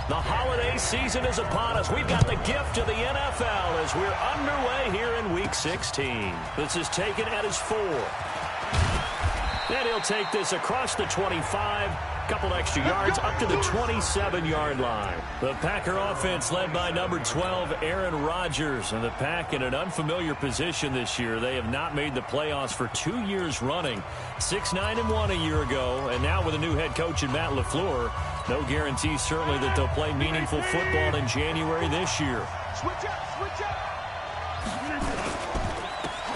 The holiday season is upon us. We've got the gift of the NFL as we're underway here in Week 16. This is taken at his 4. And he'll take this across the 25. Couple extra yards up to the 27-yard line. The Packer offense led by number 12, Aaron Rodgers. And the Pack in an unfamiliar position this year. They have not made the playoffs for 2 years running. 6-9-1 a year ago. And now with a new head coach in Matt LaFleur, no guarantee certainly that they'll play meaningful football in January this year. Switch up.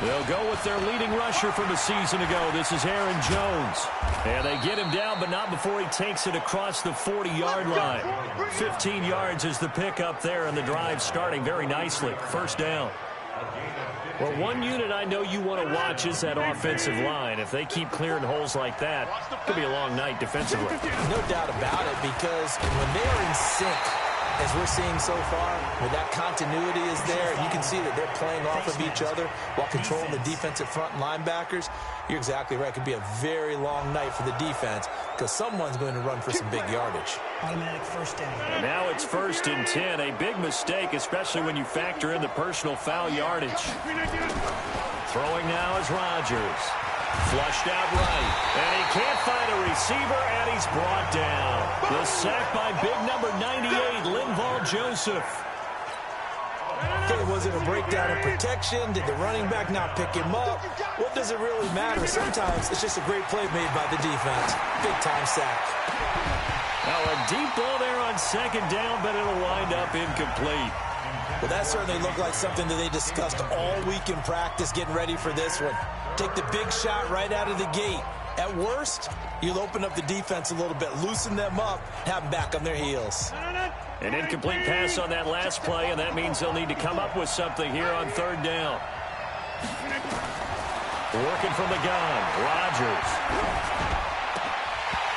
They'll go with their leading rusher from a season ago. This is Aaron Jones. And they get him down, but not before he takes it across the 40-yard line. 15 yards is the pickup there, and the drive starting very nicely. First down. Well, one unit I know you want to watch is that offensive line. If they keep clearing holes like that, it could be a long night defensively. No doubt about it, because when they are in sync, as we're seeing so far, where that continuity is there, you can see that they're playing off of each other while controlling the defensive front linebackers. You're exactly right. It could be a very long night for the defense because someone's going to run for some big yardage. Automatic first down. And now it's 1st and 10. A big mistake, especially when you factor in the personal foul yardage. Throwing now is Rodgers. Flushed out right. And he can't find a receiver, and he's brought down. The sack by big number 98, Linval Joseph. Okay, was it a breakdown in protection? Did the running back not pick him up? What does it really matter? Sometimes it's just a great play made by the defense. Big-time sack. Now a deep ball there on 2nd down, but it'll wind up incomplete. Well, that certainly looked like something that they discussed all week in practice, getting ready for this one. Take the big shot right out of the gate. At worst, you'll open up the defense a little bit, loosen them up, have them back on their heels. An incomplete pass on that last play, and that means they'll need to come up with something here on 3rd down. Working from the gun, Rodgers.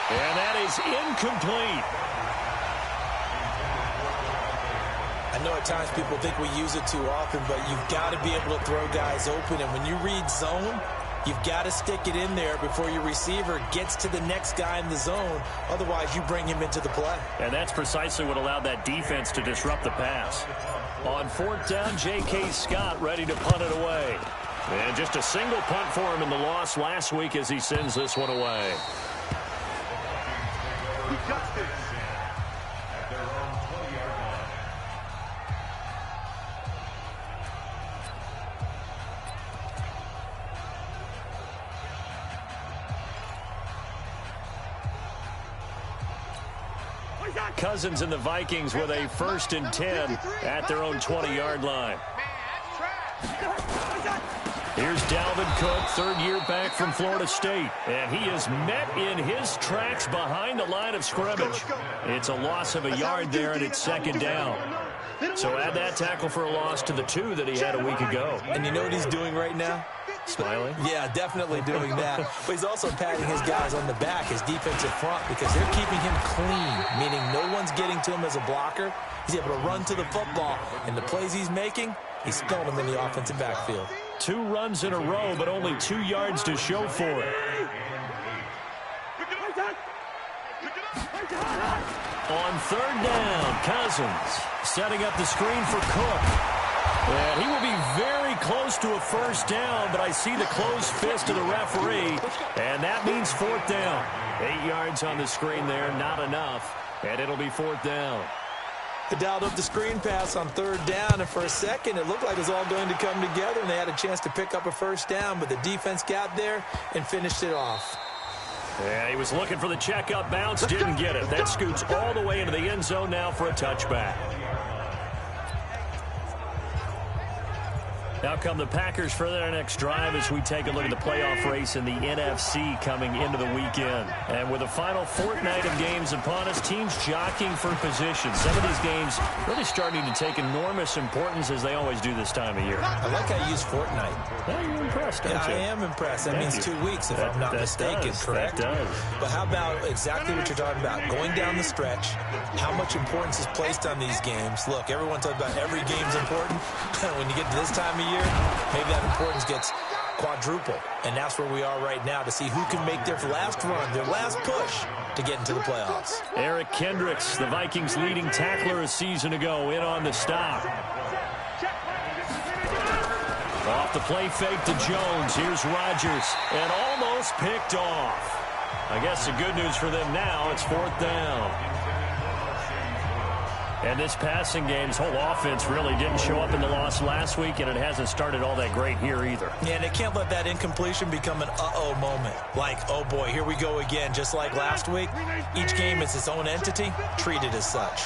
And that is incomplete. I know at times people think we use it too often, but you've got to be able to throw guys open. And when you read zone, you've got to stick it in there before your receiver gets to the next guy in the zone. Otherwise, you bring him into the play. And that's precisely what allowed that defense to disrupt the pass. On 4th down, J.K. Scott ready to punt it away. And just a single punt for him in the loss last week as he sends this one away. Cousins and the Vikings with a 1st and 10 at their own 20-yard line. Here's Dalvin Cook, 3rd year back from Florida State. And he is met in his tracks behind the line of scrimmage. It's a loss of a yard there, and it's 2nd down. So add that tackle for a loss to the 2 that he had a week ago. And you know what he's doing right now? Smiling? Yeah, definitely doing that. But he's also patting his guys on the back, his defensive front, because they're keeping him clean, meaning no one's getting to him as a blocker. He's able to run to the football, and the plays he's making, he's throwing them in the offensive backfield. 2 runs in a row, but only 2 yards to show for it. On 3rd down, Cousins setting up the screen for Cook. And he will be very close to a 1st down, but I see the closed fist of the referee, and that means 4th down. 8 yards on the screen there, not enough, and it'll be 4th down. They dialed up the screen pass on 3rd down, and for a second it looked like it was all going to come together, and they had a chance to pick up a 1st down, but the defense got there and finished it off. Yeah, he was looking for the check-up bounce, didn't get it. That scoots all the way into the end zone now for a touchback. Now come the Packers for their next drive as we take a look at the playoff race in the NFC coming into the weekend. And with the final fortnight of games upon us, teams jockeying for position. Some of these games really starting to take enormous importance as they always do this time of year. I like how you use fortnight. Yeah, you're impressed, don't you? I am impressed. That means 2 weeks, if I'm not mistaken, correct? That does. But how about exactly what you're talking about? Going down the stretch, how much importance is placed on these games. Look, everyone talks about every game's important. When you get to this time of year, maybe that importance gets quadruple. And that's where we are right now to see who can make their last run, their last push to get into the playoffs. Eric Kendricks, the Vikings' leading tackler a season ago, in on the stop. Off the play fake to Jones. Here's Rodgers, and almost picked off. I guess the good news for them now, it's 4th down. And this passing game's whole offense really didn't show up in the loss last week, and it hasn't started all that great here either. Yeah, and they can't let that incompletion become an uh-oh moment. Like, oh boy, here we go again, just like last week. Each game is its own entity, treated as such.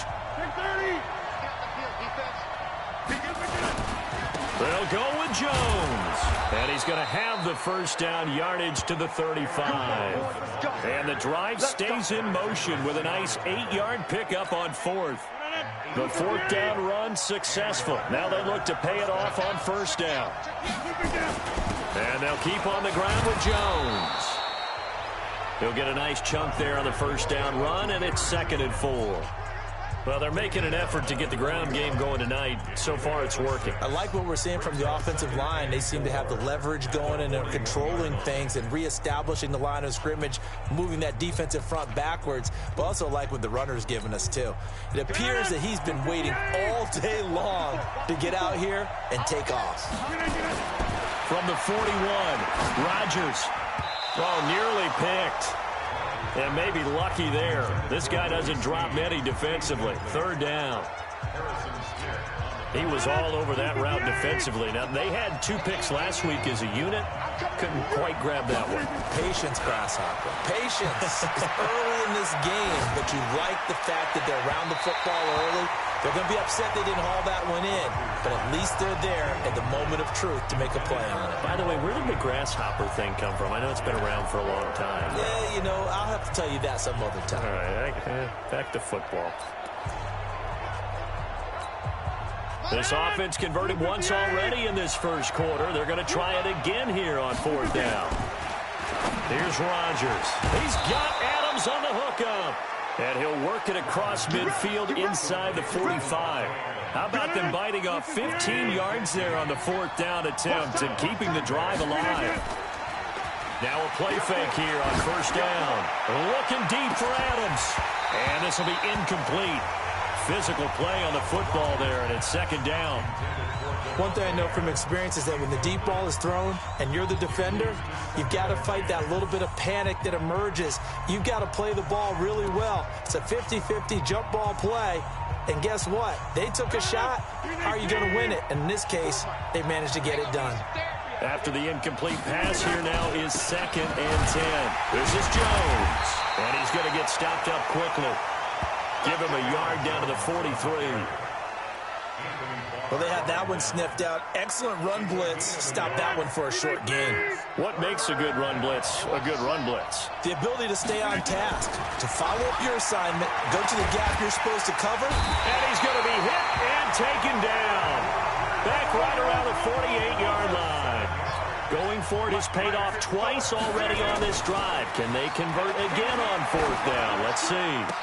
They'll go with Jones. And he's going to have the first down, yardage to the 35. And the drive stays in motion with a nice 8-yard pickup on 4th. The 4th down run successful. Now they look to pay it off on 1st down. And they'll keep on the ground with Jones. He'll get a nice chunk there on the 1st down run, and it's 2nd and 4. Well, they're making an effort to get the ground game going tonight. So far, it's working. I like what we're seeing from the offensive line. They seem to have the leverage going, and they're controlling things and reestablishing the line of scrimmage, moving that defensive front backwards. But also like what the runner's giving us, too. It appears that he's been waiting all day long to get out here and take off. From the 41, Rodgers. Oh, nearly picked. And maybe lucky there. This guy doesn't drop many defensively. 3rd down. He was all over that route defensively. Now, they had 2 picks last week as a unit. Couldn't quite grab that one. Patience, Grasshopper. Patience is early in this game, but you like the fact that they're around the football early. They're going to be upset they didn't haul that one in, but at least they're there at the moment of truth to make a play on it. By the way, where did the grasshopper thing come from? I know it's been around for a long time. Yeah, you know, I'll have to tell you that some other time. All right, back to football. This offense converted once already in this first quarter. They're going to try it again here on 4th down. Here's Rodgers. He's got Adams on the hookup. And he'll work it across midfield inside the 45. How about them biting off 15 yards there on the 4th down attempt and keeping the drive alive? Now a play fake here on 1st down. Looking deep for Adams. And this will be incomplete. Physical play on the football there, and it's 2nd down. One thing I know from experience is that when the deep ball is thrown and you're the defender, you've got to fight that little bit of panic that emerges. You've got to play the ball really well. It's a 50-50 jump ball play, and guess what? They took a shot. How are you going to win it? And in this case, they managed to get it done. After the incomplete pass, here now is 2nd and 10. This is Jones, and he's going to get stopped up quickly. Give him a yard down to the 43. Well, they had that one sniffed out. Excellent run blitz. Stop that one for a short gain. What makes a good run blitz a good run blitz? The ability to stay on task, to follow up your assignment, go to the gap you're supposed to cover. And he's going to be hit and taken down. Back right around the 48-yard line. Going for it has paid off twice already on this drive. Can they convert again on 4th down? Let's see.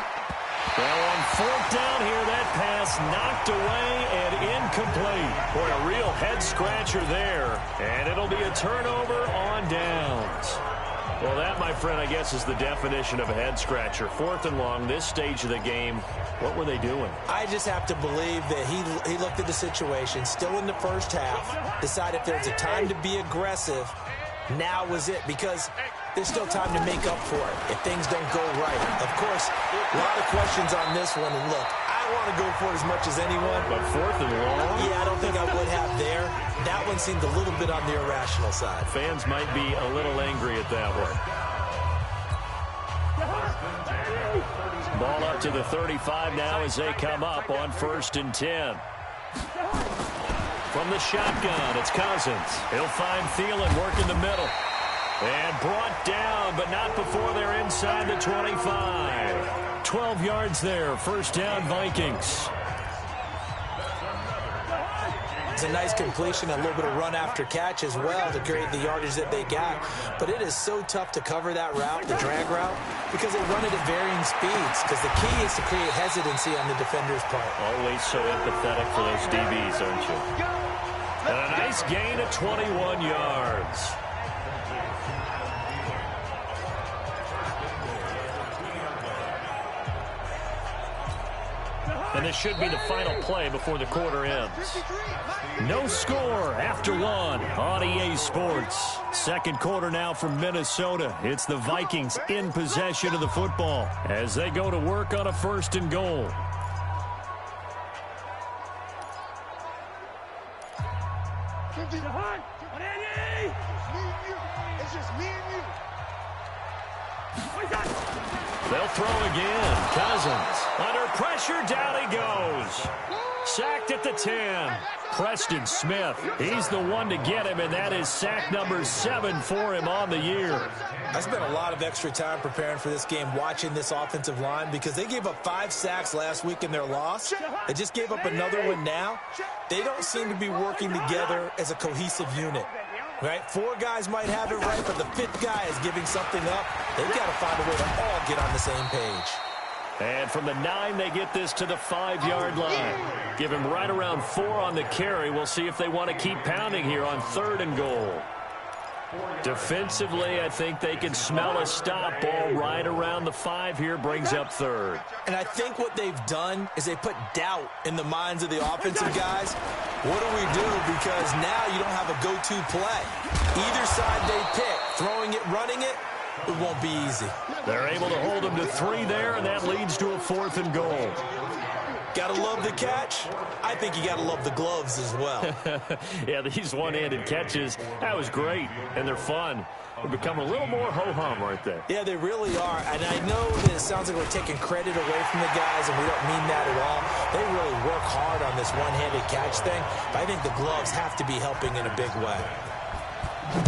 Well, on 4th down here, that pass knocked away and incomplete. Boy, a real head-scratcher there. And it'll be a turnover on downs. Well, that, my friend, I guess is the definition of a head-scratcher. 4th and long, this stage of the game. What were they doing? I just have to believe that he looked at the situation, still in the first half, decided if there's a time to be aggressive, now was it, because there's still time to make up for it if things don't go right. Of course, a lot of questions on this one, and look, I want to go for it as much as anyone. But 4th and long? Yeah, I don't think I would have there. That one seemed a little bit on the irrational side. Fans might be a little angry at that one. Ball up to the 35 now as they come up on 1st and 10. From the shotgun, it's Cousins. He'll find Thielen working the middle. And brought down, but not before they're inside the 25. 12 yards there, 1st down Vikings. It's a nice completion, a little bit of run after catch as well to create the yardage that they got. But it is so tough to cover that route, the drag route, because they run it at varying speeds. Because the key is to create hesitancy on the defender's part. Always so empathetic for those DBs, aren't you? And a nice gain of 21 yards. And this should be the final play before the quarter ends. No score after one on EA Sports. Second quarter now from Minnesota. It's the Vikings in possession of the football as they go to work on a 1st and goal. They'll throw again. Cousins under pressure. Down he goes. Sacked at the 10. Preston Smith. He's the one to get him, and that is sack number 7 for him on the year. I spent a lot of extra time preparing for this game watching this offensive line because they gave up 5 sacks last week in their loss. They just gave up another one now. They don't seem to be working together as a cohesive unit. Right? 4 guys might have it right, but the 5th guy is giving something up. They've got to find a way to all get on the same page. And from the 9, they get this to the 5-yard line. Give him right around 4 on the carry. We'll see if they want to keep pounding here on 3rd and goal. Defensively, I think they can smell a stop. Ball right around the 5 here, brings up 3rd. And I think what they've done is they put doubt in the minds of the offensive guys. What do we do? Because now you don't have a go-to play. Either side they pick, throwing it, running it, it won't be easy. They're able to hold him to 3 there, and that leads to a 4th and goal. Gotta love the catch. I think you gotta love the gloves as well. Yeah, these one-handed catches, that was great, and they're fun. They become a little more ho-hum right there. Yeah, they really are, and I know that it sounds like we're taking credit away from the guys, and we don't mean that at all. They really work hard on this one-handed catch thing, but I think the gloves have to be helping in a big way.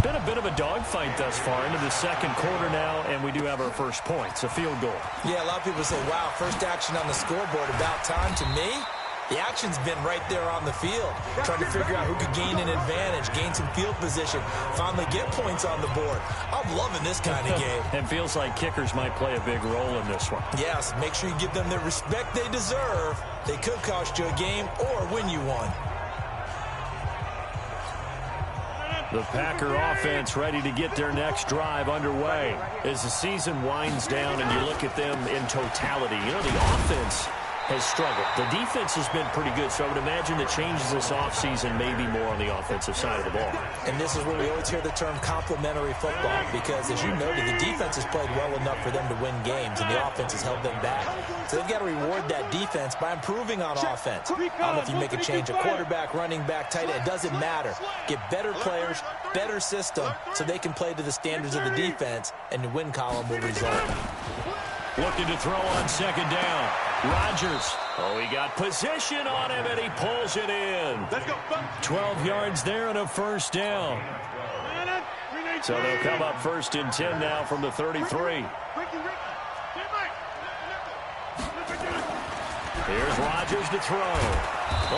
Been a bit of a dogfight thus far into the second quarter now, and we do have our first points, a field goal. Yeah, a lot of people say, wow, first action on the scoreboard, about time. To me, the action's been right there on the field, trying to figure out who could gain an advantage, gain some field position, finally get points on the board. I'm loving this kind of game. And feels like kickers might play a big role in this one. Yes, make sure you give them the respect they deserve. They could cost you a game or win you one. The Packer offense ready to get their next drive underway as the season winds down and you look at them in totality. You know, the offense has struggled. The defense has been pretty good, so I would imagine the changes this offseason may be more on the offensive side of the ball. And this is where we always hear the term complementary football because, as you noted, the defense has played well enough for them to win games, and the offense has held them back. So they've got to reward that defense by improving on offense. I don't know if you make a change, a quarterback, running back, tight end, it doesn't matter. Get better players, better system, so they can play to the standards of the defense, and the win column will result. Looking to throw on second down. Rodgers. Oh, he got position on him, and he pulls it in. 12 yards there and a first down. So they'll come up 1st and 10 now from the 33. Here's Rodgers to throw.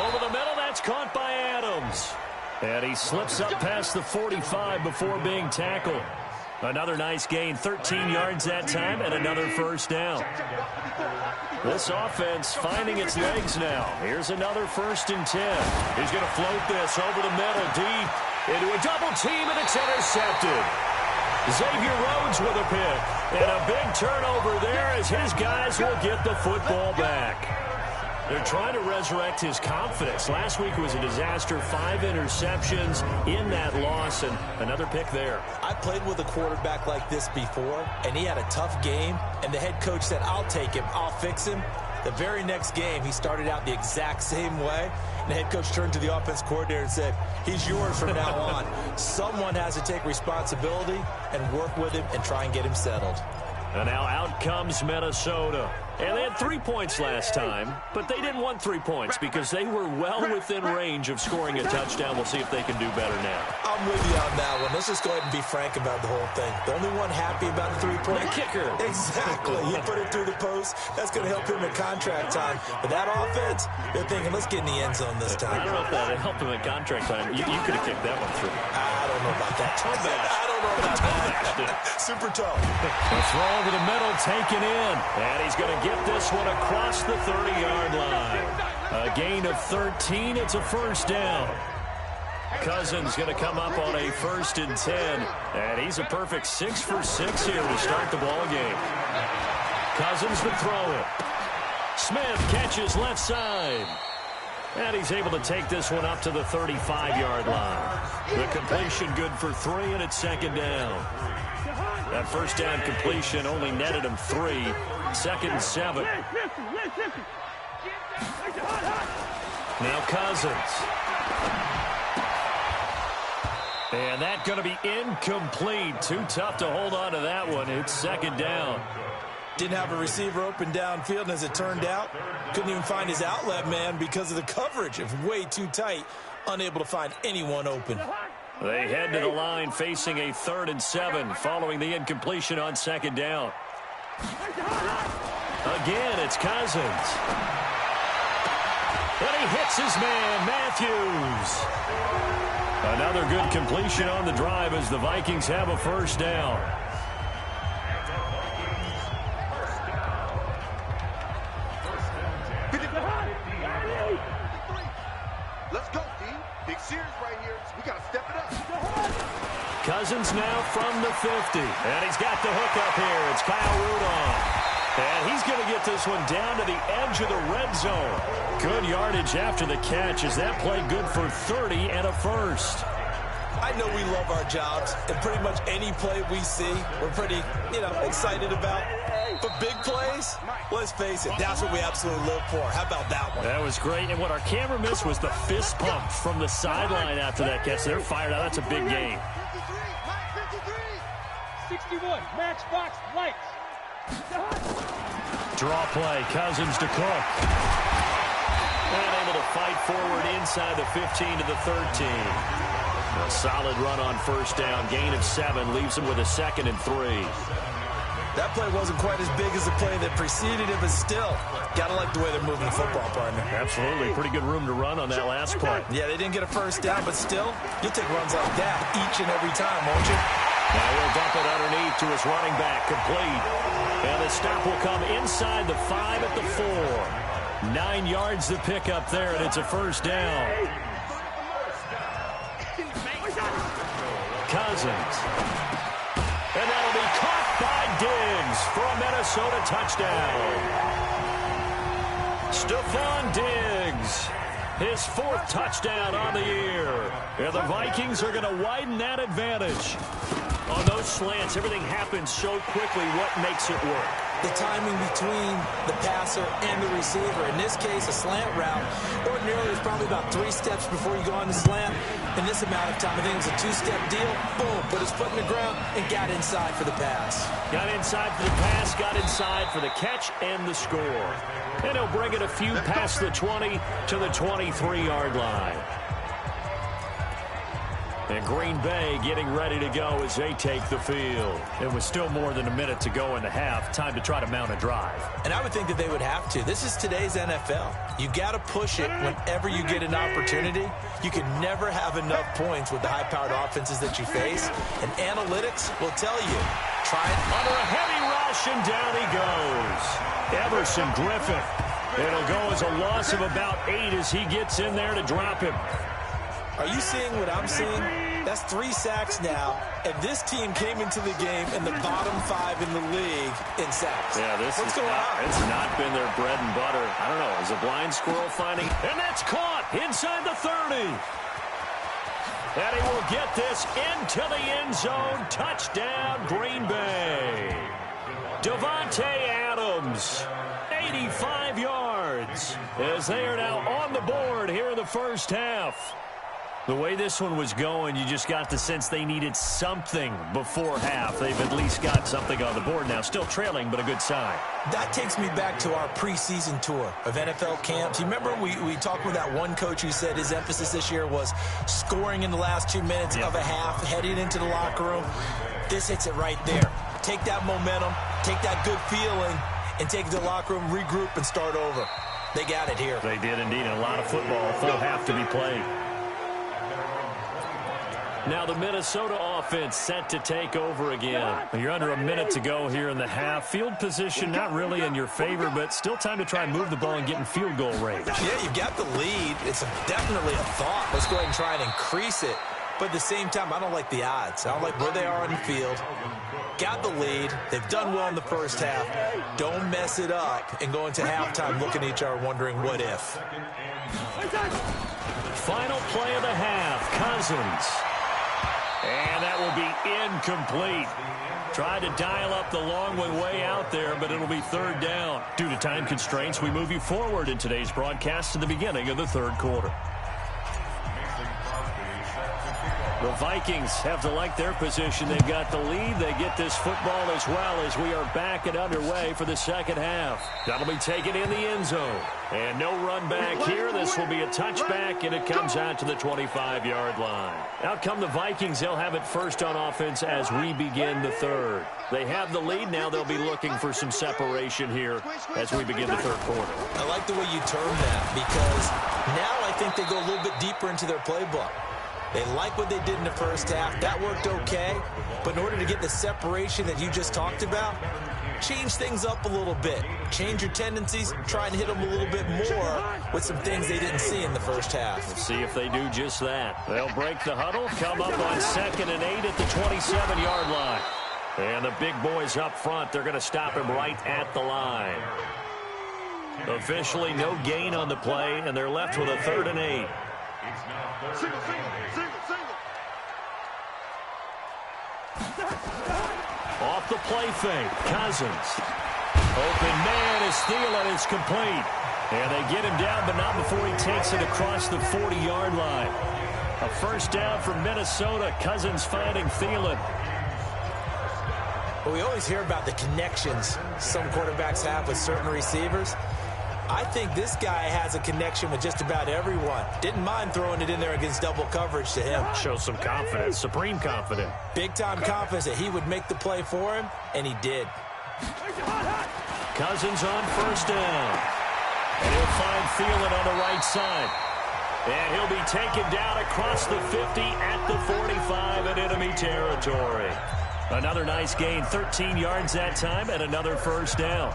Over the middle, that's caught by Adams. And he slips up past the 45 before being tackled. Another nice gain, 13 yards that time, and another first down. This offense finding its legs now. Here's another 1st and 10. He's going to float this over the middle, deep, into a double team, and it's intercepted. Xavier Rhodes with a pick, and a big turnover there as his guys will get the football back. They're trying to resurrect his confidence. Last week was a disaster, 5 interceptions in that loss, and another pick there. I played with a quarterback like this before, and he had a tough game, and the head coach said, I'll take him, I'll fix him. The very next game, he started out the exact same way, and the head coach turned to the offense coordinator and said, he's yours from now on. Someone has to take responsibility and work with him and try and get him settled. And now out comes Minnesota. And they had 3 points last time, but they didn't want 3 points because they were well within range of scoring a touchdown. We'll see if they can do better now. I'm with you on that one. Let's just go ahead and be frank about the whole thing. The only one happy about the 3-point. The kicker. Exactly. You put it through the post. That's going to help him at contract time. But that offense, they're thinking, let's get in the end zone this time. I don't know if that helped him at contract time. You could have kicked that one through. I don't know about that. Toe bash. I don't know about that. Super toe. The throw over the middle, taken in. And he's going to get this one across the 30-yard line. A gain of 13. It's a first down. Cousins going to come up on a 1st and 10. And he's a perfect 6 for 6 here to start the ball game. Cousins to throw it. Smith catches left side. And he's able to take this one up to the 35-yard line. The completion good for 3, and it's second down. That first down completion only netted him 3. 2nd and 7. Now Cousins. And that's going to be incomplete. Too tough to hold on to that one. It's second down. Didn't have a receiver open downfield, and as it turned out, couldn't even find his outlet man because of the coverage. It was way too tight, unable to find anyone open. They head to the line facing a 3rd and 7 following the incompletion on second down. Again, it's Cousins. And he hits his man, Matthews. Another good completion on the drive as the Vikings have a first down. Let's go, D. Big series right here. We got to step it up. Cousins now from the 50. And he's got the hook up here. It's Kyle Rudolph. And he's going to get this one down to the edge of the red zone. Good yardage after the catch. Is that play good for 30 and a first? I know we love our jobs, and pretty much any play we see, we're pretty, excited about. But big plays, let's face it, that's what we absolutely live for. How about that one? That was great. And what our camera missed was the fist pump from the sideline after that catch. They're fired out. That's a big game. 61, matchbox lights. Draw play, Cousins to Cook. And able to fight forward inside the 15 to the 13. A solid run on first down. Gain of 7 leaves him with a 2nd and 3. That play wasn't quite as big as the play that preceded it, but still, gotta like the way they're moving the football, partner. Absolutely. Pretty good room to run on that last play. Yeah, they didn't get a first down, but still, you'll take runs like that each and every time, won't you? Now he'll dump it underneath to his running back, complete. And the stop will come inside the 5 at the 4. 9 yards to pick up there, and it's a first down. Cousins. And that'll be caught by Diggs for a Minnesota touchdown. Stephon Diggs, his 4th touchdown on the year. And the Vikings are going to widen that advantage. On those slants, everything happens so quickly. What makes it work? The timing between the passer and the receiver. In this case, a slant route. Ordinarily, it's probably about 3 steps before you go on the slant. In this amount of time, I think it's a 2-step deal. Boom, put his foot in the ground and got inside for the pass. Got inside for the pass, got inside for the catch and the score. And he'll bring it a few past the 20 to the 23-yard line. And Green Bay getting ready to go as they take the field. It was still more than a minute to go in the half. Time to try to mount a drive. And I would think that they would have to. This is today's NFL. You got to push it whenever you get an opportunity. You can never have enough points with the high-powered offenses that you face. And analytics will tell you. Try it. Under a heavy rush, and down he goes. Everson Griffin. It'll go as a loss of about 8 as he gets in there to drop him. Are you seeing what I'm seeing? That's 3 sacks now, and this team came into the game in the bottom 5 in the league in sacks. Yeah, What's going on? It's not been their bread and butter. I don't know. Is a blind squirrel finding? And that's caught inside the 30. And he will get this into the end zone. Touchdown, Green Bay. Devontae Adams, 85 yards, as they are now on the board here in the first half. The way this one was going, you just got the sense they needed something before half. They've at least got something on the board now. Still trailing, but a good sign. That takes me back to our preseason tour of NFL camps. You remember we talked with that one coach who said his emphasis this year was scoring in the last 2 minutes of a half, heading into the locker room. This hits it right there. Take that momentum, take that good feeling, and take it to the locker room, regroup, and start over. They got it here. They did indeed. A lot of football, full half to be played. Now the Minnesota offense set to take over again. You're under a minute to go here in the half. Field position not really in your favor, but still time to try and move the ball and get in field goal range. Yeah, you've got the lead. It's definitely a thought. Let's go ahead and try and increase it. but at the same time, I don't like the odds. I don't like where they are on the field. Got the lead. They've done well in the first half. Don't mess it up and go into halftime looking at each other wondering what if. Final play of the half, Cousins. And that will be incomplete. Tried to dial up the long one way out there, but it'll be third down. Due to time constraints, we move you forward in today's broadcast to the beginning of the third quarter. The Vikings have to like their position. They've got the lead. They get this football as well as we are back and underway for the second half. That'll be taken in the end zone. And no run back here. This will be a touchback, and it comes out to the 25-yard line. Out come the Vikings. They'll have it first on offense as we begin the third. They have the lead. Now they'll be looking for some separation here as we begin the third quarter. I like the way you term that because now I think they go a little bit deeper into their playbook. They like what they did in the first half. That worked okay. But in order to get the separation that you just talked about, change things up a little bit. Change your tendencies. Try and hit them a little bit more with some things they didn't see in the first half. We'll see if they do just that. They'll break the huddle, come up on 2nd and 8 at the 27-yard line. And the big boys up front, they're going to stop him right at the line. Officially no gain on the play, and they're left with a 3rd and 8. Single, single, single, single. Off the play fake, Cousins. Open man is Thielen. It's complete. And they get him down, but not before he takes it across the 40-yard line. A first down from Minnesota. Cousins finding Thielen. Well, we always hear about the connections some quarterbacks have with certain receivers. I think this guy has a connection with just about everyone. Didn't mind throwing it in there against double coverage to him. Shows some confidence, supreme confidence. Big-time confidence that he would make the play for him, and he did. Cousins on first down. And he'll find Thielen on the right side. And he'll be taken down across the 50 at the 45 in enemy territory. Another nice gain, 13 yards that time, and another first down.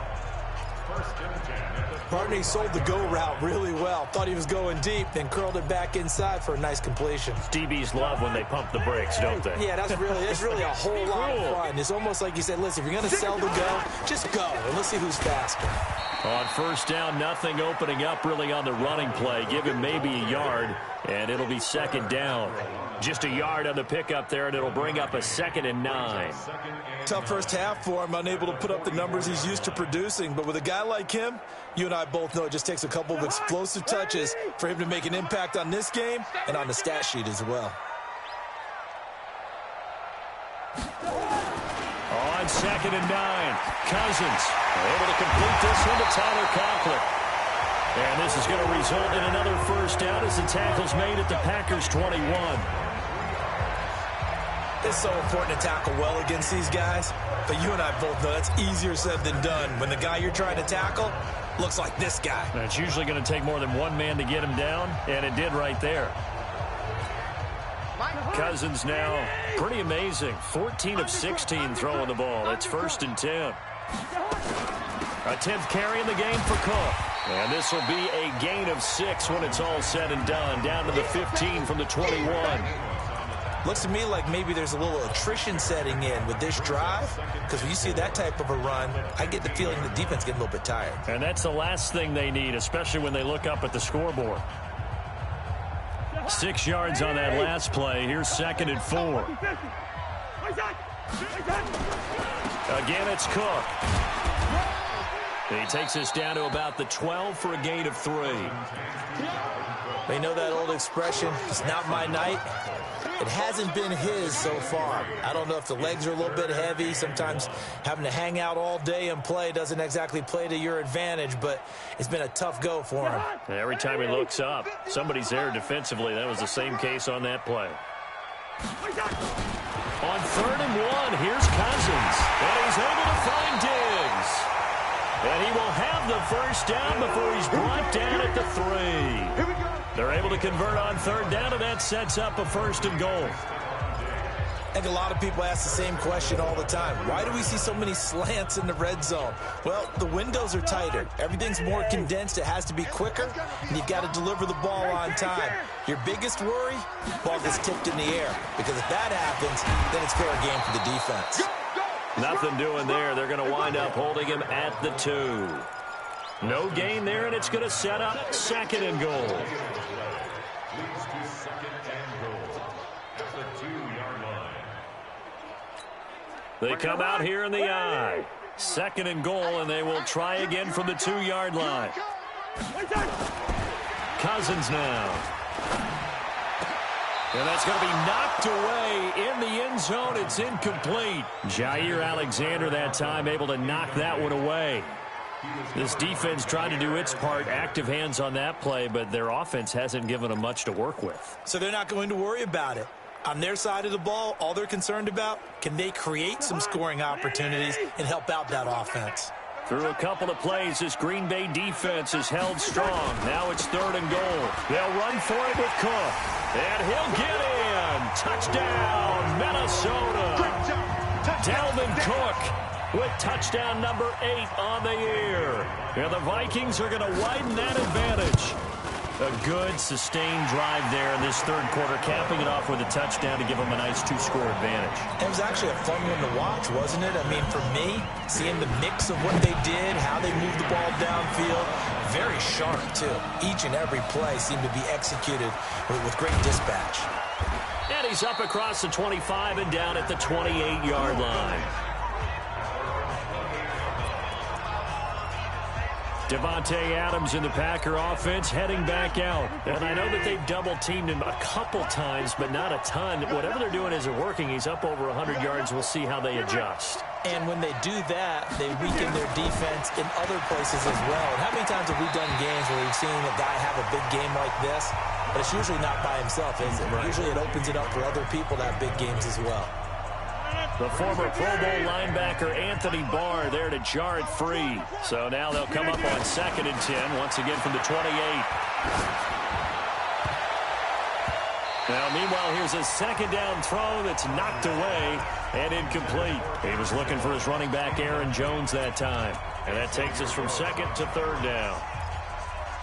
Barney sold the go route really well. Thought he was going deep, then curled it back inside for a nice completion. DBs love when they pump the brakes, don't they? Yeah, that's really a whole lot of fun. It's almost like you said, listen, if you're going to sell the go, just go, and let's see who's faster. On first down, nothing opening up really on the running play. Give him maybe a yard, and it'll be second down. Just a yard on the pickup there, and it'll bring up a 2nd and 9. Tough first half for him, unable to put up the numbers he's used to producing. But with a guy like him, you and I both know it just takes a couple of explosive touches for him to make an impact on this game and on the stat sheet as well. On 2nd and 9, Cousins able to complete this one to Tyler Conklin. And this is going to result in another first down as the tackle's made at the Packers' 21. It's so important to tackle well against these guys, but you and I both know that's easier said than done when the guy you're trying to tackle looks like this guy. And it's usually going to take more than one man to get him down, and it did right there. Cousins now pretty amazing. 14 of 16 throwing the ball. It's 1st and 10. A 10th carry in the game for Cook. And this will be a gain of 6 when it's all said and done. Down to the 15 from the 21. Looks to me like maybe there's a little attrition setting in with this drive, because when you see that type of a run, I get the feeling the defense getting a little bit tired. And that's the last thing they need, especially when they look up at the scoreboard. 6 yards on that last play. Here's 2nd and 4. Again, it's Cook. He takes us down to about the 12 for a gain of 3. They know that old expression, it's not my night. It hasn't been his so far. I don't know if the legs are a little bit heavy. Sometimes having to hang out all day and play doesn't exactly play to your advantage, but it's been a tough go for him. Every time he looks up, somebody's there defensively. That was the same case on that play. On 3rd and 1, here's Cousins. And he's able to find Diggs. And he will have the first down before he's brought down at the 3. They're able to convert on 3rd down, and that sets up a 1st and goal. I think a lot of people ask the same question all the time. Why do we see so many slants in the red zone? Well, the windows are tighter. Everything's more condensed. It has to be quicker, and you've got to deliver the ball on time. Your biggest worry? Ball gets tipped in the air. Because if that happens, then it's fair game for the defense. Nothing doing there. They're going to wind up holding him at the 2. No gain there, and it's going to set up 2nd and goal. They come out here in the I. 2nd and goal, and they will try again from the 2-yard line. Cousins now. And that's going to be knocked away in the end zone. It's incomplete. Jair Alexander that time able to knock that one away. This defense trying to do its part, active hands on that play, but their offense hasn't given them much to work with. So they're not going to worry about it. On their side of the ball, all they're concerned about, can they create some scoring opportunities and help out that offense? Through a couple of plays, this Green Bay defense is held strong. Now it's 3rd and goal. They'll run for it with Cook. And he'll get in. Touchdown, Minnesota. Dalvin Cook with touchdown number 8 on the year. And the Vikings are going to widen that advantage. A good, sustained drive there in this 3rd quarter, capping it off with a touchdown to give them a nice 2-score advantage. It was actually a fun one to watch, wasn't it? I mean, for me, seeing the mix of what they did, how they moved the ball downfield, very sharp, too. Each and every play seemed to be executed with great dispatch. And he's up across the 25 and down at the 28-yard line. Devontae Adams in the Packer offense heading back out. And I know that they've double-teamed him a couple times, but not a ton. Whatever they're doing isn't working. He's up over 100 yards. We'll see how they adjust. And when they do that, they weaken their defense in other places as well. And how many times have we done games where we've seen a guy have a big game like this? But it's usually not by himself, is it? Right. Usually it opens it up for other people to have big games as well. The former Pro Bowl linebacker Anthony Barr there to jar it free. So now they'll come up on 2nd and 10, once again from the 28. Now, meanwhile, here's a 2nd down throw that's knocked away and incomplete. He was looking for his running back Aaron Jones that time. And that takes us from 2nd to 3rd down.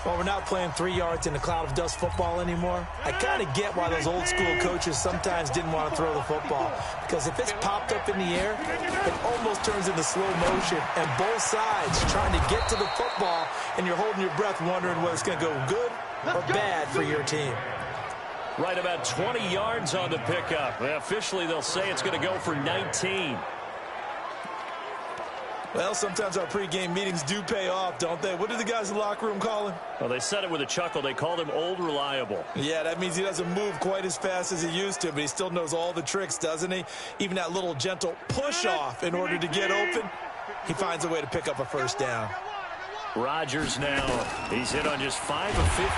Well, we're not playing 3 yards in a cloud of dust football anymore. I kind of get why those old school coaches sometimes didn't want to throw the football. Because if it's popped up in the air, it almost turns into slow motion. And both sides trying to get to the football, and you're holding your breath wondering whether it's going to go good or bad for your team. Right about 20 yards on the pickup. Officially, they'll say it's going to go for 19. Well, sometimes our pregame meetings do pay off, don't they? What do the guys in the locker room call him? Well, they said it with a chuckle. They called him Old Reliable. Yeah, that means he doesn't move quite as fast as he used to, but he still knows all the tricks, doesn't he? Even that little gentle push-off in order to get open, he finds a way to pick up a 1st down. Rodgers now. He's hit on just 5 of 15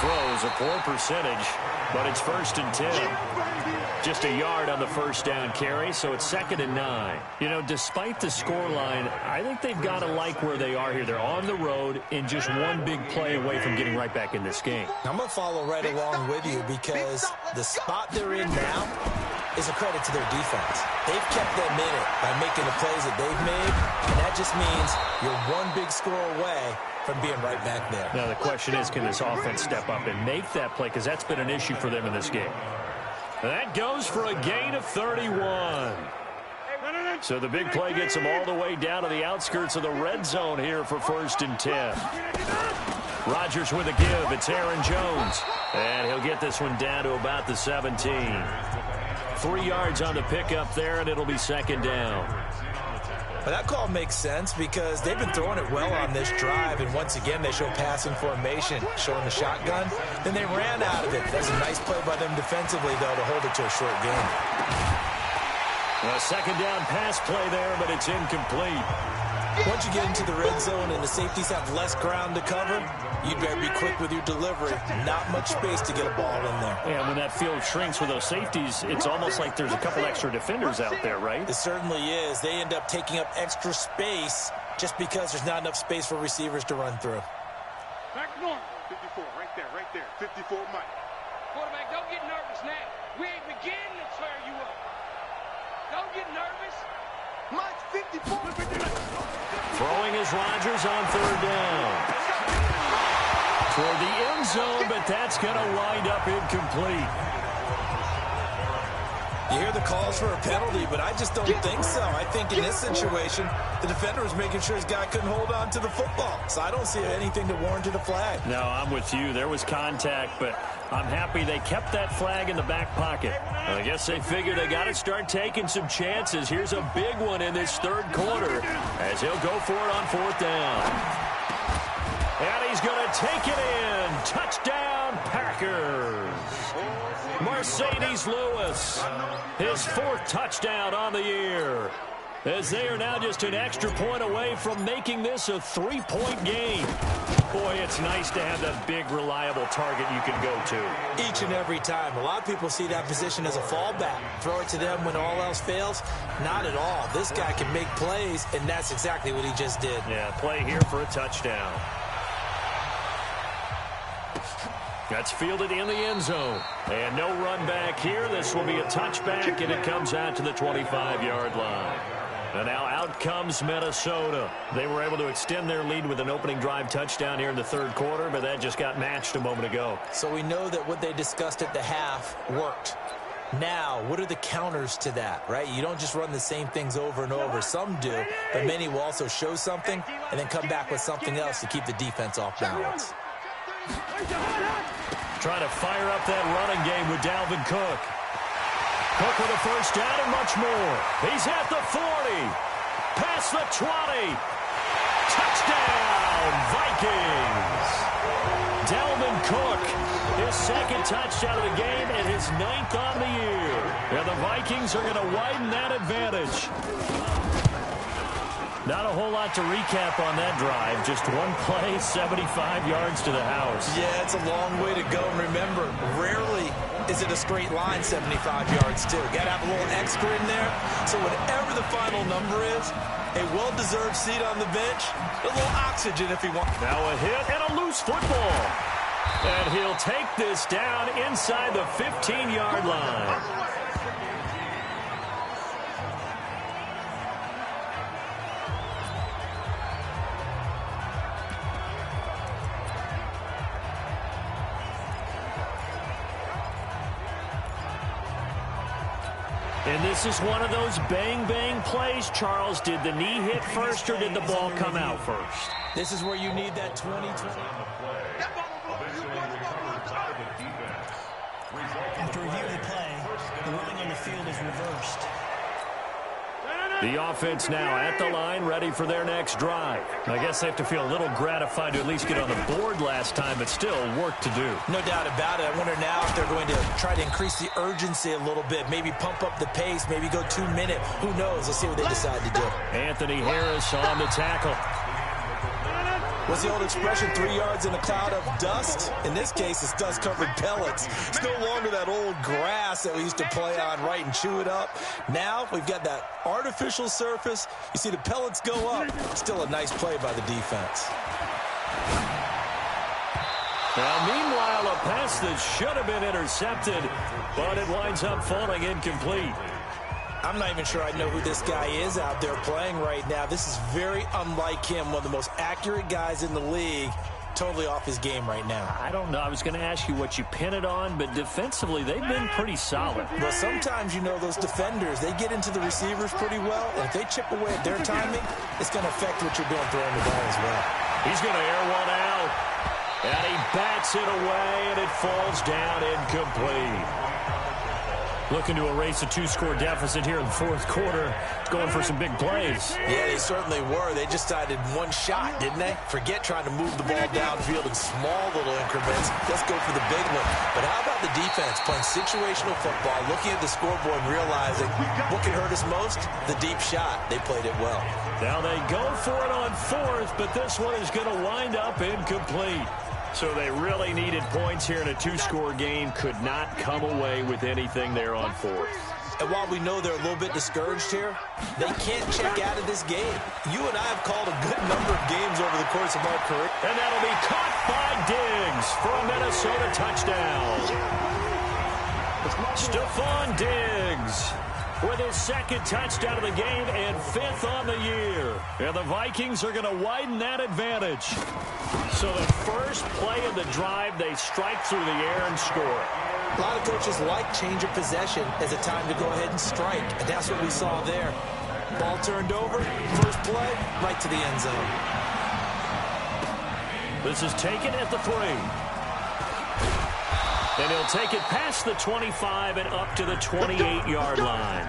throws, a poor percentage, but it's 1st and 10. Just a yard on the 1st down carry, so it's 2nd and 9. You know, despite the scoreline, I think they've got to like where they are here. They're on the road and just one big play away from getting right back in this game. I'm going to follow right along with you because the spot they're in now is a credit to their defense. They've kept them in it by making the plays that they've made, and that just means you're one big score away from being right back there. Now, the question is, can this offense step up and make that play? Because that's been an issue for them in this game. That goes for a gain of 31. So the big play gets them all the way down to the outskirts of the red zone here for 1st and 10. Rodgers with a give. It's Aaron Jones. And he'll get this one down to about the 17. 3 yards on the pickup there, and it'll be 2nd down. Well, that call makes sense because they've been throwing it well on this drive, and once again they show passing formation, showing the shotgun. Then they ran out of it. That's a nice play by them defensively, though, to hold it to a short gain. A 2nd down pass play there, but it's incomplete. Once you get into the red zone and the safeties have less ground to cover, you'd better be quick with your delivery. Not much space to get a ball in there. Yeah, when that field shrinks with those safeties, it's almost like there's a couple extra defenders out there, right? It certainly is. They end up taking up extra space just because there's not enough space for receivers to run through. Back north. 54, right there. 54, Mike. Quarterback, don't get nervous now. We ain't beginning to tear you up. Don't get nervous. Mine's 54. Throwing is Rodgers on third down. Toward the end zone, but that's going to wind up incomplete. You hear the calls for a penalty, but I just don't think so. I think in this situation, the defender was making sure his guy couldn't hold on to the football. So I don't see anything that warranted a flag. No, I'm with you. There was contact, but I'm happy they kept that flag in the back pocket. I guess they figured they got to start taking some chances. Here's a big one in this third quarter as he'll go for it on fourth down. And he's going to take it in. Touchdown, Packers. Mercedes Lewis, his fourth touchdown on the year, as they are now just an extra point away from making this a three-point game. Boy, it's nice to have that big, reliable target you can go to. Each and every time. A lot of people see that position as a fallback. Throw it to them when all else fails. Not at all. This guy can make plays, and that's exactly what he just did. Yeah, play here for a touchdown. That's fielded in the end zone. And no run back here. This will be a touchback, and it comes out to the 25-yard line. And now out comes Minnesota. They were able to extend their lead with an opening drive touchdown here in the third quarter, but that just got matched a moment ago. So we know that what they discussed at the half worked. Now, what are the counters to that, right? You don't just run the same things over and over. Some do, but many will also show something and then come back with something else to keep the defense off balance. Trying to fire up that running game with Dalvin Cook. Cook with a first down and much more. He's at the 40. Past the 20. Touchdown, Vikings. Dalvin Cook, his second touchdown of the game and his 9th on the year. And the Vikings are going to widen that advantage. Not a whole lot to recap on that drive. Just one play, 75 yards to the house. Yeah, it's a long way to go. And remember, rarely is it a straight line 75 yards, too. Got to have a little extra in there. So whatever the final number is, a well-deserved seat on the bench, a little oxygen if he wants. Now a hit and a loose football. And he'll take this down inside the 15-yard line. And this is one of those bang-bang plays, Charles. Did the knee hit first or did the ball come out first? This is where you need that 20-20. After reviewing the play, the ruling on the field is reversed. The offense now at the line, ready for their next drive. I guess they have to feel a little gratified to at least get on the board last time, but still work to do. No doubt about it. I wonder now if they're going to try to increase the urgency a little bit, maybe pump up the pace, maybe go 2 minute. Who knows? Let's see what they decide to do. Anthony Harris on the tackle. What's the old expression, 3 yards in a cloud of dust? In this case, it's dust-covered pellets. It's no longer that old grass that we used to play on, right, and chew it up. Now we've got that artificial surface. You see the pellets go up. Still a nice play by the defense. Now, meanwhile, a pass that should have been intercepted, but it winds up falling incomplete. I'm not even sure I know who this guy is out there playing right now. This is very unlike him, one of the most accurate guys in the league. Totally off his game right now. I don't know. I was going to ask you what you pin it on, but defensively, they've been pretty solid. Well, sometimes, you know, those defenders, they get into the receivers pretty well, and if they chip away at their timing, it's going to affect what you're doing throwing the ball as well. He's going to air one out, and he bats it away, and it falls down incomplete. Looking to erase a 2-score deficit here in the fourth quarter. Going for some big plays. Yeah, they certainly were. They just decided one shot, didn't they? Forget trying to move the ball downfield in small little increments. Let's go for the big one. But how about the defense playing situational football, looking at the scoreboard and realizing what can hurt us most? The deep shot. They played it well. Now they go for it on fourth, but this one is going to wind up incomplete. So they really needed points here in a 2-score game. Could not come away with anything there on fourth. And while we know they're a little bit discouraged here, they can't check out of this game. You and I have called a good number of games over the course of our career. And that'll be caught by Diggs for a Minnesota touchdown. Stephon Diggs with his second touchdown of the game and 5th on the year. And the Vikings are going to widen that advantage. So the first play of the drive, they strike through the air and score. A lot of coaches like change of possession as a time to go ahead and strike, and that's what we saw there. Ball turned over, first play, right to the end zone. This is taken at the 3. And he'll take it past the 25 and up to the 28-yard line.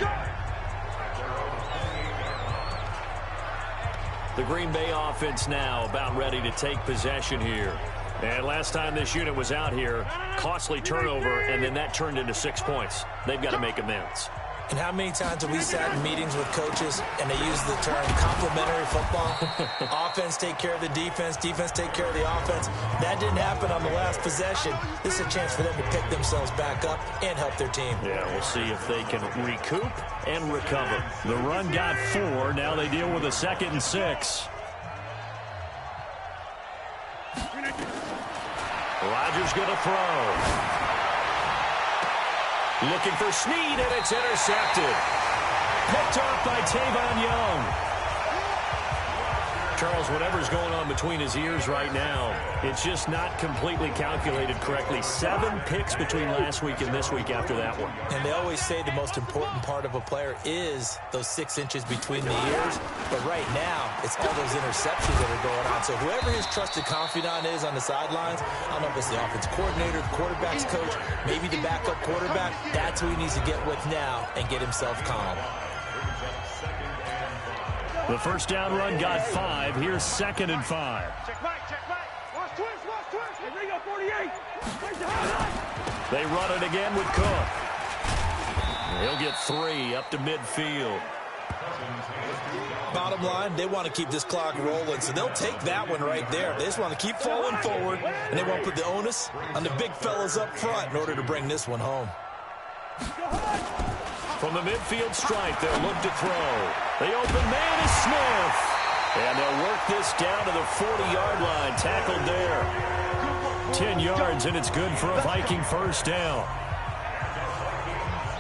The Green Bay offense now about ready to take possession here. And last time this unit was out here, costly turnover, and then that turned into 6 points. They've got to make amends. And how many times have we sat in meetings with coaches and they use the term complementary football? Offense take care of the defense, defense take care of the offense. That didn't happen on the last possession. This is a chance for them to pick themselves back up and help their team. Yeah, we'll see if they can recoup and recover. The run got 4. Now they deal with a 2nd and 6. Rodgers going to throw. Looking for Snead, and it's intercepted. Picked off by Tavon Young. Charles, whatever's going on between his ears right now, it's just not completely calculated correctly. 7 picks between last week and this week after that one. And they always say the most important part of a player is those 6 inches between the ears. But right now, it's all those interceptions that are going on. So whoever his trusted confidant is on the sidelines, I don't know if it's the offensive coordinator, the quarterback's coach, maybe the backup quarterback, that's who he needs to get with now and get himself calm. The first down run got 5. Here's 2nd and 5. Check right, check right. Watch twist. Hey, Ringo 48. They run it again with Cook. He'll get 3 up to midfield. Bottom line, they want to keep this clock rolling, so they'll take that one right there. They just want to keep falling forward, and they want to put the onus on the big fellas up front in order to bring this one home. From the midfield stripe, they'll look to throw. The open man is Smith. And they'll work this down to the 40-yard line. Tackled there. 10 yards, and it's good for a Viking first down.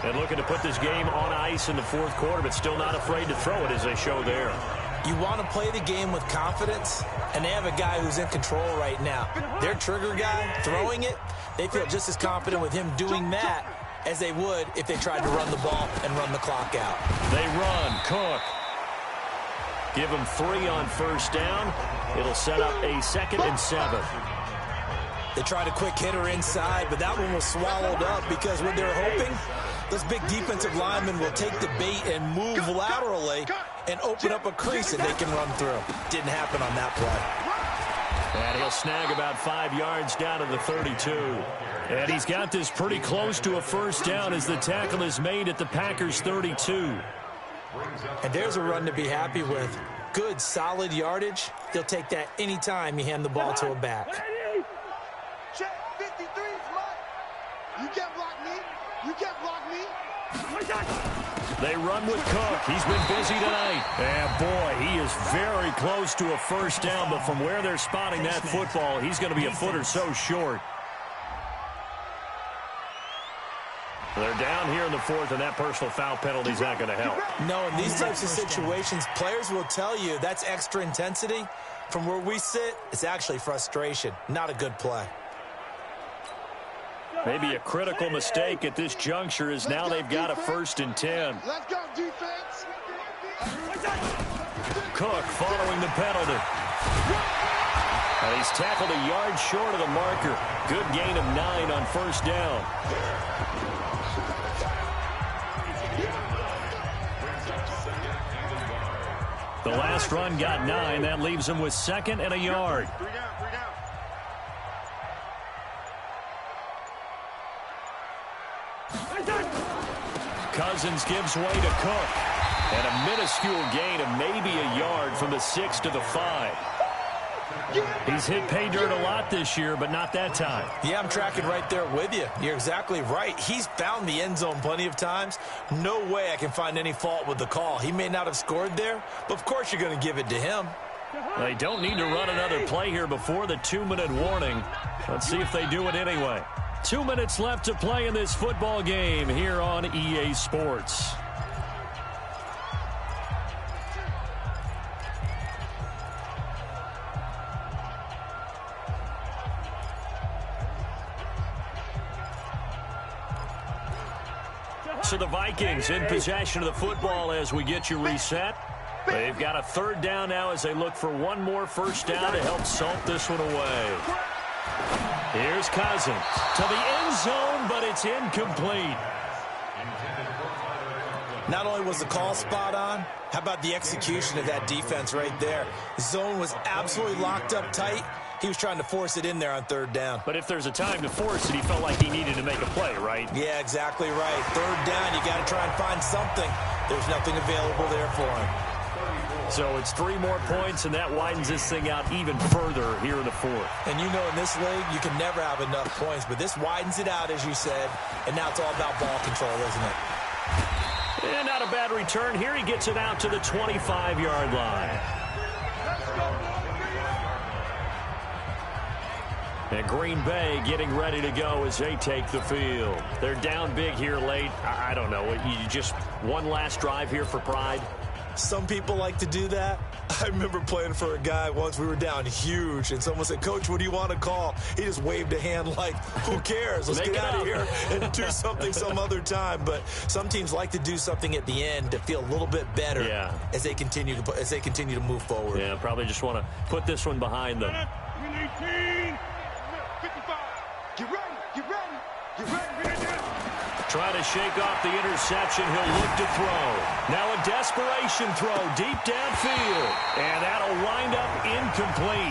And looking to put this game on ice in the 4th quarter, but still not afraid to throw it as they show there. You want to play the game with confidence, and they have a guy who's in control right now. Their trigger guy, throwing it, they feel just as confident with him doing that as they would if they tried to run the ball and run the clock out. They run. Cook. Give him 3 on first down. It'll set up a 2nd and 7. They tried a quick hitter inside, but that one was swallowed up because what they're hoping, those big defensive linemen will take the bait and move laterally and open up a crease that they can run through. Didn't happen on that play. And he'll snag about 5 yards down to the 32. And he's got this pretty close to a first down as the tackle is made at the Packers' 32. And there's a run to be happy with. Good, solid yardage. They'll take that anytime you hand the ball to a back. Check 53 is mine. You can't block me. You can't block me. They run with Cook. He's been busy tonight. And, boy, he is very close to a first down. But from where they're spotting that football, he's going to be a foot or so short. They're down here in the 4th, and that personal foul penalty is not going to help. No, in these types of situations, players will tell you that's extra intensity. From where we sit, it's actually frustration, not a good play. Maybe a critical mistake at this juncture is now they've got a 1st and 10. Let's go, defense. Cook following the penalty. And he's tackled a yard short of the marker. Good gain of 9 on first down. The last run got 9. That leaves him with 2nd and a yard. 3 down, 3 down. Cousins gives way to Cook. And a minuscule gain of maybe a yard from the 6 to the 5. He's hit pay dirt a lot this year, but not that time. Yeah, I'm tracking right there with you. You're exactly right. He's found the end zone plenty of times. No way I can find any fault with the call. He may not have scored there, but of course you're going to give it to him. They don't need to run another play here before the 2-minute warning. Let's see if they do it anyway. 2 minutes left to play in this football game here on EA Sports. So the Vikings in possession of the football as we get you reset. They've got a third down now as they look for one more first down to help salt this one away. Here's Cousins to the end zone, but it's incomplete. Not only was the call spot on, how about the execution of that defense right there? The zone was absolutely locked up tight. He was trying to force it in there on third down. But if there's a time to force it, he felt like he needed to make a play, right? Yeah, exactly right. Third down, you got to try and find something. There's nothing available there for him. So it's 3 more points, and that widens this thing out even further here in the fourth. And you know in this league, you can never have enough points, but this widens it out, as you said, and now it's all about ball control, isn't it? And not a bad return. Here he gets it out to the 25-yard line. And Green Bay getting ready to go as they take the field. They're down big here late. I don't know. You just one last drive here for pride? Some people like to do that. I remember playing for a guy once. We were down huge, and someone said, "Coach, what do you want to call?" He just waved a hand like, who cares? Let's get out of here and do something some other time. But some teams like to do something at the end to feel a little bit better as they continue to move forward. Yeah, probably just want to put this one behind them. 18, 55. Get ready, get ready, get ready. Trying to shake off the interception. He'll look to throw. Now a desperation throw deep downfield. And that'll wind up incomplete.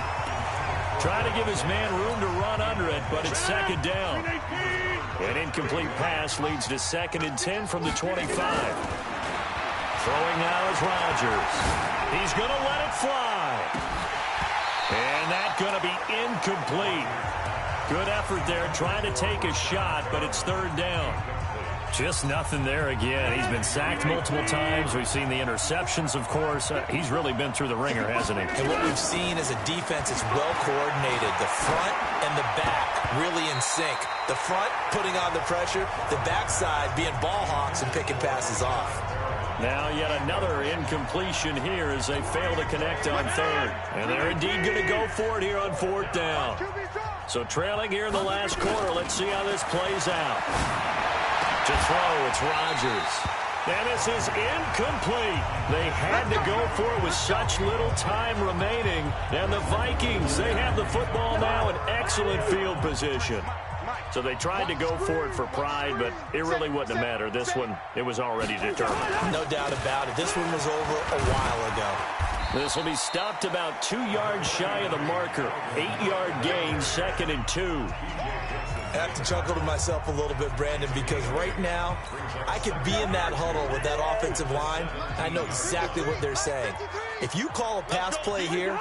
Trying to give his man room to run under it, but it's second down. An incomplete pass leads to 2nd and 10 from the 25. Throwing now is Rodgers. He's going to let it fly. And that's going to be incomplete. Good effort there, trying to take a shot, but it's 3rd down. Just nothing there again. He's been sacked multiple times. We've seen the interceptions, of course. He's really been through the ringer, hasn't he? And what we've seen is a defense that's well coordinated. The front and the back really in sync. The front putting on the pressure, the backside being ball hawks and picking passes off. Now yet another incompletion here as they fail to connect on 3rd. And they're indeed going to go for it here on 4th down. So trailing here in the last quarter. Let's see how this plays out. To throw, it's Rodgers. And this is incomplete. They had to go for it with such little time remaining. And the Vikings, they have the football now in excellent field position. So they tried to go for it for pride, but it really wouldn't have mattered. This one, it was already determined. No doubt about it. This one was over a while ago. This will be stopped about 2 yards shy of the marker. 8-yard gain, 2nd and 2. I have to chuckle to myself a little bit, Brandon, because right now I could be in that huddle with that offensive line. I know exactly what they're saying. If you call a pass play here,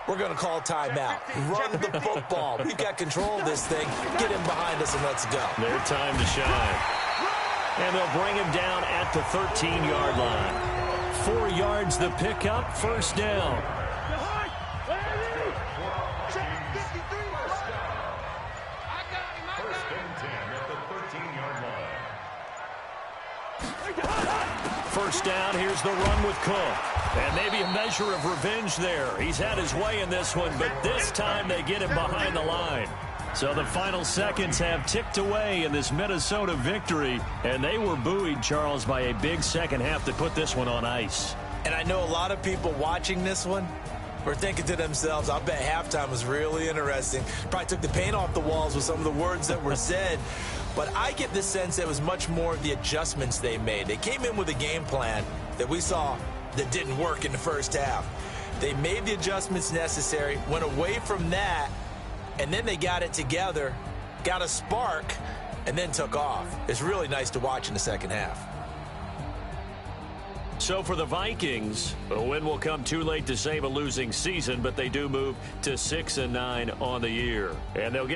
we're going to call a timeout. Run the football. We've got control of this thing. Get him behind us and let's go. Their time to shine. And they'll bring him down at the 13-yard line. 4 yards the pickup, 1st down. First down, here's the run with Cook. And maybe a measure of revenge there. He's had his way in this one, but this time they get him behind the line. So the final seconds have ticked away in this Minnesota victory, and they were buoyed, Charles, by a big second half to put this one on ice. And I know a lot of people watching this one were thinking to themselves, I'll bet halftime was really interesting. Probably took the paint off the walls with some of the words that were said. But I get the sense that it was much more of the adjustments they made. They came in with a game plan that we saw that didn't work in the first half. They made the adjustments necessary, went away from that, and then they got it together, got a spark, and then took off. It's really nice to watch in the second half. So for the Vikings, a win will come too late to save a losing season, but they do move to 6-9 on the year. And they'll get